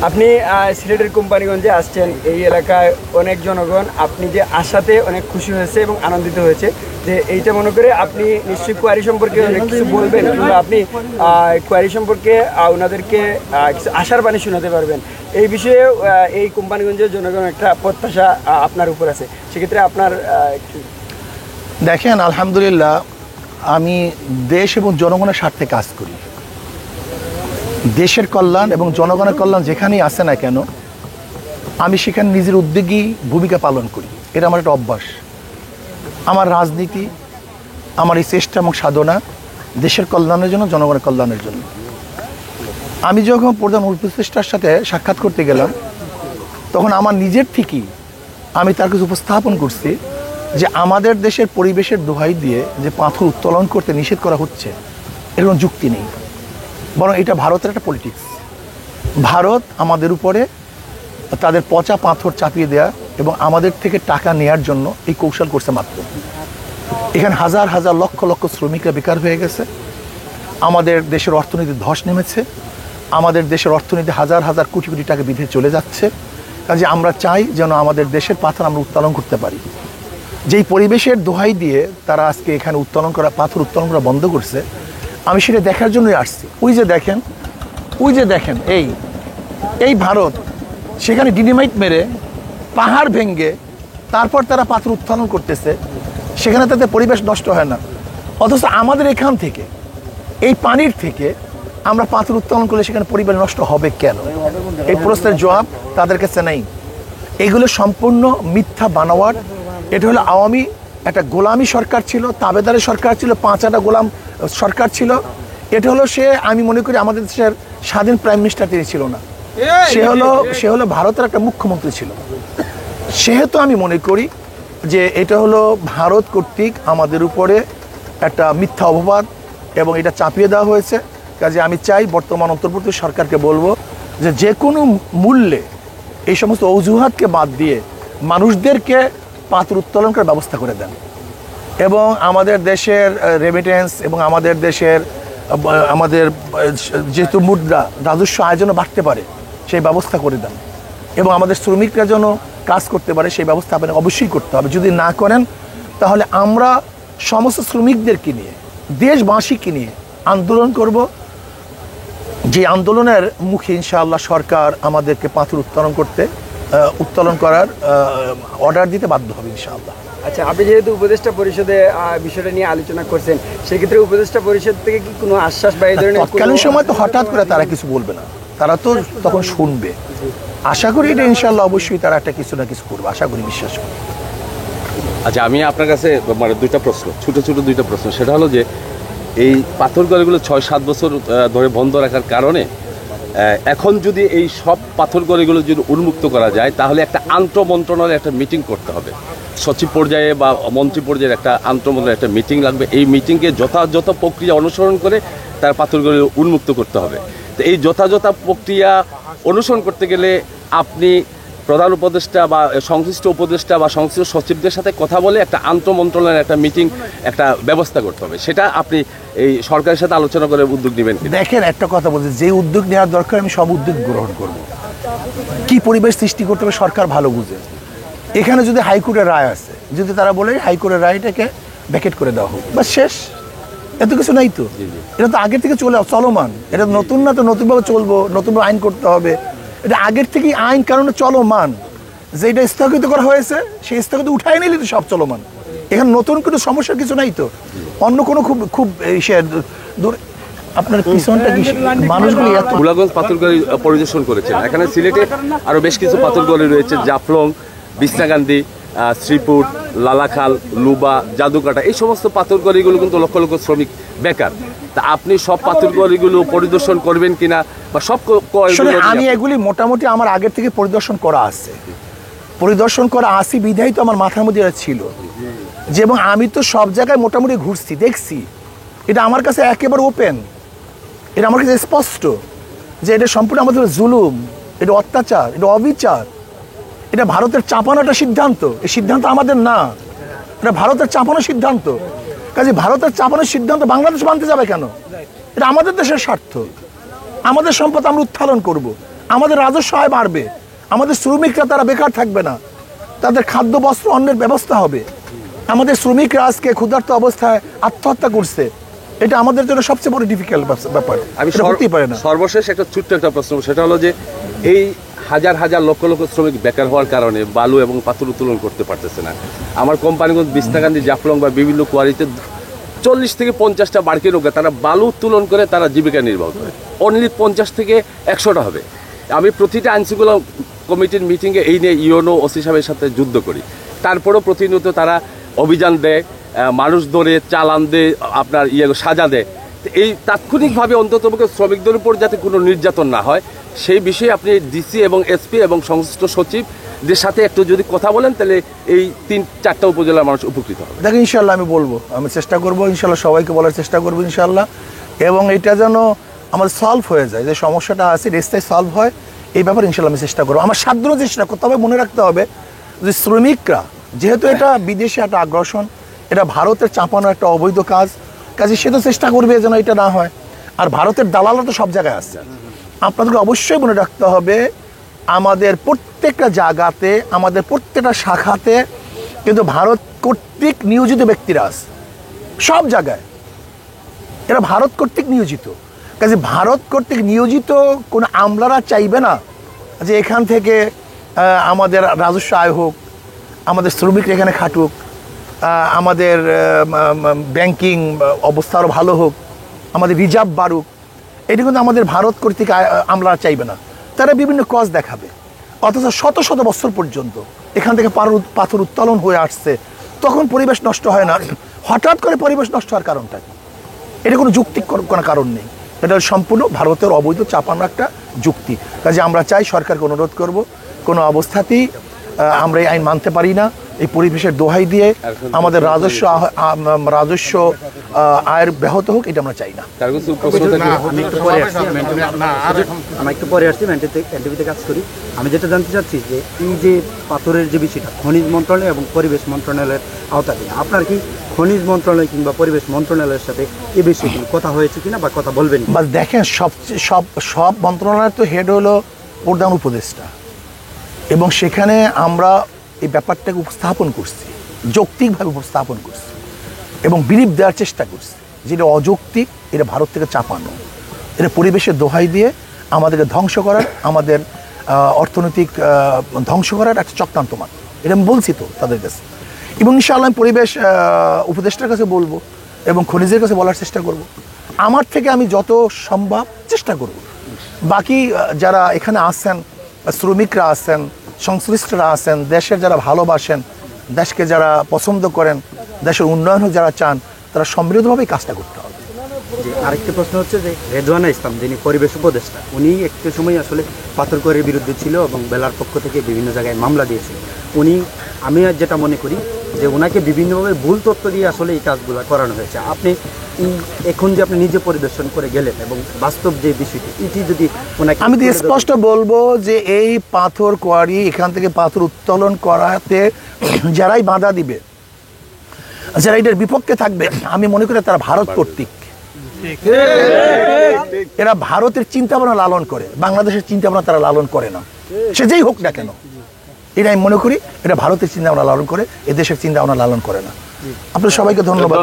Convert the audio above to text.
আপনি সিলেটের কোম্পানিগঞ্জে আসছেন, এই এলাকায় অনেক জনগণ আপনি যে আসাতে অনেক খুশি হয়েছে এবং আনন্দিত হয়েছে, যে এইটা মনে করে আপনি নিশ্চয়ই কোয়ারি সম্পর্কে অনেক কিছু বলবেন, কিংবা আপনি কোয়ারি সম্পর্কে ওনাদেরকে কিছু আশার বাণী শোনাতে পারবেন। এই বিষয়ে এই কোম্পানিগঞ্জের জনগণ একটা প্রত্যাশা আপনার উপর আছে, সেক্ষেত্রে আপনার দেখেন, আলহামদুলিল্লাহ আমি দেশ এবং জনগণের স্বার্থে কাজ করি। দেশের কল্যাণ এবং জনগণের কল্যাণ যেখানেই আসে না কেন, আমি সেখানে নিজের উদ্যোগী ভূমিকা পালন করি। এটা আমার একটা অভ্যাস। আমার রাজনীতি, আমার এই চেষ্টা এবং সাধনা দেশের কল্যাণের জন্য, জনগণের কল্যাণের জন্য। আমি যখন প্রধান উপদেষ্টার সাথে সাক্ষাৎ করতে গেলাম, তখন আমার নিজের থেকেই আমি তার কিছু উপস্থাপন করছি যে আমাদের দেশের পরিবেশের দোহাই দিয়ে যে পাথর উত্তোলন করতে নিষেধ করা হচ্ছে, এর কোনো যুক্তি নেই, বরং এটা ভারতের একটা পলিটিক্স। ভারত আমাদের উপরে তাদের পচা পাথর চাপিয়ে দেয়া এবং আমাদের থেকে টাকা নেয়ার জন্য এই কৌশল করছে মাত্র। এখানে হাজার হাজার লক্ষ লক্ষ শ্রমিকরা বেকার হয়ে গেছে, আমাদের দেশের অর্থনীতি ধস নেমেছে, আমাদের দেশের অর্থনীতি হাজার হাজার কোটি কোটি টাকা বিধে চলে যাচ্ছে। কাজে আমরা চাই যেন আমাদের দেশের পাথর আমরা উত্তোলন করতে পারি। যেই পরিবেশের দোহাই দিয়ে তারা আজকে এখানে পাথর উত্তোলন করা বন্ধ করছে, আমি সেটা দেখার জন্যই আসছি। ওই যে দেখেন এই ভারত সেখানে ডিনামাইট মেরে পাহাড় ভেঙে তারপর তারা পাথর উত্তোলন করতেছে, সেখানে তাদের পরিবেশ নষ্ট হয় না। অথচ আমাদের এখান থেকে এই পানির থেকে আমরা পাথর উত্তোলন করলে সেখানে পরিবেশ নষ্ট হবে কেন? এই প্রশ্নের জবাব তাদের কাছে নেই। এগুলো সম্পূর্ণ মিথ্যা বানোয়াট। এটা হলো আওয়ামী একটা গোলামি সরকার ছিল, তাবেদারের সরকার ছিল, পাঁচাটা গোলাম সরকার ছিল। এটা হলো আমি মনে করি আমাদের দেশের স্বাধীন প্রাইম মিনিস্টার তিনি ছিল না, সে হলো ভারতের একটা মুখ্যমন্ত্রী ছিল। সেহেতু আমি মনে করি যে এটা হলো ভারত কর্তৃক আমাদের উপরে একটা মিথ্যা অপবাদ এবং এটা চাপিয়ে দেওয়া হয়েছে। কাজে আমি চাই বর্তমান অন্তর্বর্তী সরকারকে বলবো যে কোনো মূল্যে এই সমস্ত অজুহাতকে বাদ দিয়ে মানুষদেরকে পাথর উত্তোলন করার ব্যবস্থা করে দেন, এবং আমাদের দেশের রেমিটেন্স এবং আমাদের দেশের যেহেতু মুদ্রা রাজস্ব আয় যেন বাড়তে পারে সেই ব্যবস্থা করে দেন, এবং আমাদের শ্রমিকরা যেন কাজ করতে পারে সেই ব্যবস্থা আপনাকে অবশ্যই করতে হবে। যদি না করেন তাহলে আমরা সমস্ত শ্রমিকদেরকে নিয়ে, দেশবাসীকে নিয়ে আন্দোলন করব। যে আন্দোলনের মুখে ইনশাআল্লাহ সরকার আমাদেরকে পাথর উত্তোলন করার অর্ডার দিতে বাধ্য হবে ইনশাআল্লাহ। আচ্ছা, আপনি যেহেতু উপদেষ্টা পরিষদে বিষয়টা নিয়ে আলোচনা করছেন, সেক্ষেত্রে উপদেষ্টা পরিষদ থেকে কি কোনো আশ্বাস বা এই ধরনের? তৎকালীন সময় তো হঠাৎ করে তারা কিছু বলবে না, তারা তো তখন শুনবে। আশা করি এটা ইনশাআল্লাহ অবশ্যই তারা একটা কিছু না কিছু করবে, আশা করি, বিশ্বাস করি। আচ্ছা, আমি আপনার কাছে দুইটা প্রশ্ন, ছোট দুইটা প্রশ্ন। সেটা হলো যে এই পাথরগড়িগুলো 6-7 বছর ধরে বন্ধ রাখার কারণে এখন যদি এই সব পাথরগড়িগুলো যদি উন্মুক্ত করা যায়, তাহলে একটা আন্তঃমন্ত্রণালয়ের একটা মিটিং করতে হবে। সচিব পর্যায়ে বা মন্ত্রী পর্যায়ের একটা আন্তঃমন্ত্রণালয়ের একটা মিটিং লাগবে। এই মিটিংকে যথাযথ প্রক্রিয়া অনুসরণ করে তার পাথরগড়ি উন্মুক্ত করতে হবে। তো এই যথাযথ প্রক্রিয়া অনুসরণ করতে গেলে আপনি প্রধান উপদেষ্টা বা সংশ্লিষ্ট উপদেষ্টা বা সংশ্লিষ্ট সচিবদের সাথে কথা বলে একটা আন্তঃমন্ত্রণালয়ের একটা মিটিং, একটা ব্যবস্থা করতে হবে। সেটা আপনি এই সরকারের সাথে আলোচনা করে উদ্যোগ নেবেন? দেখেন, একটা কথা বলছি, যে উদ্যোগ নেওয়ার দরকার আমি সব উদ্যোগ গ্রহণ করব। কি পরিবেশ সৃষ্টি করতে হবে সরকার ভালো বুঝে। এখানে যদি হাইকোর্টের রায় আছে, যদি তারা বলে হাইকোর্টের রায়টাকে ভ্যাকেট করে দেওয়া হোক, বা শেষ, এত কিছু নাই তো। এটা তো আগের থেকে চলমান, এটা নতুন না, তো নতুনভাবে চলবো, নতুনভাবে আইন করতে হবে। এটা আগের থেকেই আইন কারণে চলমান। যে এটা স্থগিত করা হয়েছে সেই স্থগিত উঠাই নিলে তো সব চলমান। এখানে নতুন কোনো সমস্যার কিছু নাই তো। অন্য কোনো খুব আপনার পিছনটা কি মানুষগুলি এত গোলাগঞ্জ পাথরগড়ি পরিদর্শন করেছেন। এখানে সিলেটে আরও বেশ কিছু পাথরগড়ি রয়েছে, জাফলং, বিছনাকান্দি, শ্রীপুর, লালাখাল, লুবা, জাদুকাটা। এই সমস্ত পাথরগড়িগুলো কিন্তু লক্ষ লক্ষ শ্রমিক বেকার। তা আপনি সব পাথরগড়িগুলো পরিদর্শন করবেন কিনা, বা সব? আমি এগুলি মোটামুটি আমার আগের থেকে পরিদর্শন করা আছে বিধায় তো আমার মাথার মধ্যে ছিল যে, এবং আমি তো সব জায়গায় মোটামুটি ঘুরছি, দেখছি। এটা আমার কাছে একেবারে ওপেন, এটা আমার কাছে স্পষ্ট যে এটা সম্পূর্ণ আমাদের জুলুম, এটা অত্যাচার, এটা অবিচার। এটা ভারতের চাপানো একটা সিদ্ধান্ত। এই সিদ্ধান্ত আমাদের না, এটা ভারতের চাপানো সিদ্ধান্ত। কাজে ভারতের চাপানোর সিদ্ধান্ত বাংলাদেশ মানতে যাবে কেন? এটা আমাদের দেশের স্বার্থ, আমাদের সম্পদ আমরা উত্তোলন করব। আমাদের রাজস্ব আয় বাড়বে, আমাদের শ্রমিকরা তারা বেকার থাকবে না, তাদের খাদ্য বস্ত্র অন্যের ব্যবস্থা হবে। আমাদের শ্রমিকরা আজকে ক্ষুধার্ত অবস্থায় আত্মহত্যা করছে, এটা আমাদের জন্য সবচেয়ে বড় ডিফিকাল্ট ব্যাপার। আমি এটা হতেই পারে না। সর্বশেষ একটা ছোট্ট একটা প্রশ্ন, সেটা হলো যে এই হাজার হাজার লক্ষ লক্ষ শ্রমিক বেকার হওয়ার কারণে বালু এবং পাথর উত্তোলন করতে পারতেছে না। আমার কোম্পানিগঞ্জ, বিস্তাকান্দি, জাফলং বা বিভিন্ন কোয়ারিতে 40 থেকে 50টা বাড়কি নৌকা তারা বালু উত্তোলন করে তারা জীবিকা নির্বাহ করে। অনলি 50 থেকে 100টা হবে। আমি প্রতিটা আইনশৃঙ্খলা কমিটির মিটিংয়ে এই নিয়ে ইউনো ওসি সাহেবের সাথে যুদ্ধ করি, তারপরেও প্রতিনিয়ত তারা অভিযান দেয়, মানুষ ধরে চালান দেয়, আপনার সাজা দেয়। এই তাৎক্ষণিকভাবে অন্ততপক্ষে শ্রমিকদের উপর যাতে কোনো নির্যাতন না হয় সেই বিষয়ে আপনি ডিসি এবং এসপি এবং সংশ্লিষ্ট সচিবদের সাথে একটু যদি কথা বলেন, তাহলে এই 3-4টা উপজেলার মানুষ উপকৃত হবে। দেখেন, ইনশাল্লাহ আমি বলবো, আমি চেষ্টা করবো, ইনশাল্লাহ সবাইকে বলার চেষ্টা করবো ইনশাল্লাহ, এবং এটা যেন আমাদের সলভ হয়ে যায়, যে সমস্যাটা আছে রেস্তায় সলভ হয়, এই ব্যাপারে ইনশাল্লাহ আমি চেষ্টা করবো। আমার সাধ্য চেষ্টা করতে হবে। মনে রাখতে হবে যে শ্রমিকরা, যেহেতু এটা বিদেশে একটা আগ্রাসন, এটা ভারতের চাপানো একটা অবৈধ কাজে সে তো চেষ্টা করবে যেন এটা না হয়। আর ভারতের দালালরা তো সব জায়গায় আছে। আপনাদেরকে অবশ্যই মনে রাখতে হবে, আমাদের প্রত্যেকটা জায়গাতে, আমাদের প্রত্যেকটা শাখাতে কিন্তু ভারত কর্তৃক নিয়োজিত ব্যক্তিরা আছে, সব জায়গায় এরা ভারত কর্তৃক নিয়োজিত। কাজে ভারত কর্তৃক নিয়োজিত কোনো আমলারা চাইবে না যে এখান থেকে আমাদের রাজস্ব আয় হোক, আমাদের শ্রমিকরা এখানে খাটুক, আমাদের ব্যাংকিং অবস্থা আরও ভালো হোক, আমাদের রিজার্ভ বাড়ুক। এটি কিন্তু আমাদের ভারত কর্তৃক আমলারা চাইবে না। তারা বিভিন্ন কজ দেখাবে, অথচ শত শত বছর পর্যন্ত এখান থেকে পাথর উত্তোলন হয়ে আসছে, তখন পরিবেশ নষ্ট হয় না। হঠাৎ করে পরিবেশ নষ্ট হওয়ার কারণটা কি? এটা কোনো যুক্তি কোনো কারণ নেই, এটা সম্পূর্ণ ভারতের অবৈধ চাপানো একটা যুক্তি। কাজে আমরা চাই, সরকারকে অনুরোধ করব, কোনো অবস্থাতেই আমরা এই আইন মানতে পারি না। এই পরিবেশের দোহাই দিয়ে আমাদের রাজস্ব আয়ের ব্যাহত হোক, এটা আমরা চাই না। আমি একটু পরে আসছি, এনটিভিতে কাজ করি। আমি যেটা জানতে চাচ্ছি যে এই যে পাথরের যে বিষয়টা খনিজ মন্ত্রণালয় এবং পরিবেশ মন্ত্রণালয়ের আওতাধীন, আপনার কি খনিজ মন্ত্রণালয় কিংবা পরিবেশ মন্ত্রণালয়ের সাথে এ বিষয়ে কি কথা হয়েছে কিনা বা কথা বলবেন? বা দেখেন, সব মন্ত্রণালয়ের তো হেড হলো প্রধান উপদেষ্টা, এবং সেখানে আমরা এই ব্যাপারটাকে উপস্থাপন করছি, যৌক্তিকভাবে উপস্থাপন করছি এবং বিলিভ দেওয়ার চেষ্টা করছি, যেটা অযৌক্তিক, এটা ভারত থেকে চাপানো, এটা পরিবেশের দোহাই দিয়ে আমাদেরকে ধ্বংস করার, আমাদের অর্থনৈতিক ধ্বংস করার একটা চক্রান্ত মাত্র। এটা আমি বলছি তো তাদের কাছে, এবং ইনশাআল্লাহ আমি পরিবেশ উপদেষ্টার কাছে বলবো এবং খনিজের কাছে বলার চেষ্টা করব। আমার থেকে আমি যত সম্ভব চেষ্টা করব। বাকি যারা এখানে আসছেন, শ্রমিকরা আছেন, সংশ্লিষ্টরা আছেন, দেশের যারা ভালোবাসেন, দেশকে যারা পছন্দ করেন, দেশের উন্নয়ন হোক যারা চান, তারা সম্মিলিতভাবেই কাজটা করতে হবে। আরেকটি প্রশ্ন হচ্ছে যে রেদওয়ানা ইসলাম, যিনি পরিবেশ উপদেষ্টা, উনি একটু সময় আসলে পাথরকরের বিরুদ্ধে ছিল এবং বেলার পক্ষ থেকে বিভিন্ন জায়গায় মামলা দিয়েছিল। আমি যেটা মনে করি যে ওনাকে বিভিন্নভাবে ভুল তথ্য দিয়ে আসলে এই কাজগুলো করানো হয়েছে। আপনি এখন যে আপনি নিজে পরিদর্শন করে গেলেন এবং বাস্তব যে বিষয়টি, এটি যদি ওনাকে, আমি তো স্পষ্ট বলবো যে এই পাথর কোয়ারি, এখান থেকে পাথর উত্তোলন করাতে যারাই বাধা দিবে, যারা এটার বিপক্ষে থাকবে, আমি মনে করি তারা ভারত কর্তৃক, এরা ভারতের চিন্তাভাবনা লালন করে, বাংলাদেশের চিন্তাভাবনা তারা লালন করে না, সে যেই হোক না কেন। এটা আমি মনে করি এটা ভারতের চিন্তাভাবনা লালন করে, এদেশের চিন্তাভাবনা লালন করে না। আপনাদের সবাইকে ধন্যবাদ।